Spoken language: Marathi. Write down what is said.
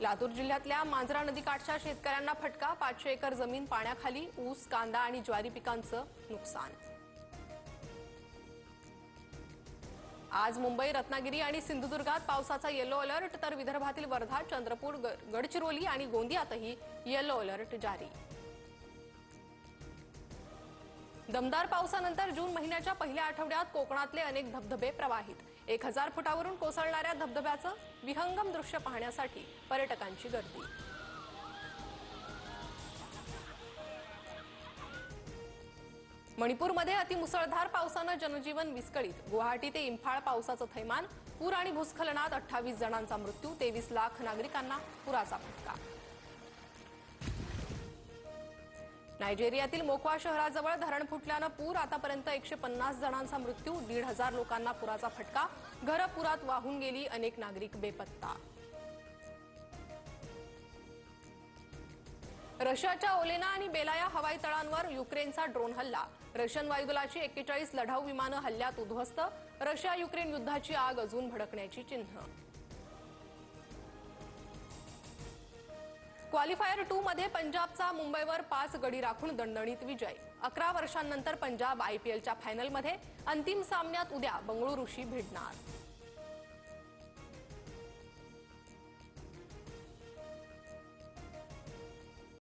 लातूर जिल्ह्यातल्या मांजरा नदीकाठच्या शेतकऱ्यांना फटका, 500 एकर जमीन पाण्याखाली, ऊस, कांदा आणि ज्वारी पिकांचं नुकसान। आज मुंबई, रत्नागिरी आणि सिंधुदुर्गात पावसाचा येलो अलर्ट, तर विदर्भातील वर्धा, चंद्रपूर, गडचिरोली आणि गोंदियातही येलो अलर्ट जारी। दमदार पावसानंतर जून महिन्याच्या पहिल्या आठवड्यात कोकणातले अनेक धबधबे प्रवाहित। 1000 फुटावरून कोसळणाऱ्या धबधब्याचं विहंगम दृश्य पाहण्यासाठी पर्यटकांची गर्दी। मणिपूरमध्ये अतिमुसळधार पावसानं जनजीवन विस्कळीत। गुवाहाटी ते इम्फाळ पावसाचं थैमान, पूर आणि भूस्खलनात 28 जणांचा मृत्यू, 23 लाख नागरिकांना पुराचा फटका। नायजेरियातील मोक्वा शहराजवळ धरण फुटल्यानं पूर, आतापर्यंत 150 जणांचा मृत्यू, 1,500 लोकांना पुराचा फटका, घरं पुरात वाहून गेली, अनेक नागरिक बेपत्ता। रशियाच्या ओलेना आणि बेलाया हवाई तळांवर युक्रेनचा ड्रोन हल्ला, रशियन वायुदलाची 41 लढाऊ विमानं हल्ल्यात उद्ध्वस्त, रशिया युक्रेन युद्धाची आग अजून भडकण्याची चिन्ह। क्वालिफायर 2 मध्ये पंजाबचा मुंबईवर 5 गडी राखून दणदणीत विजय। 11 वर्षांनंतर पंजाब IPLच्या फायनलमध्ये, अंतिम सामन्यात उद्या बंगळुरूशी भिडणार।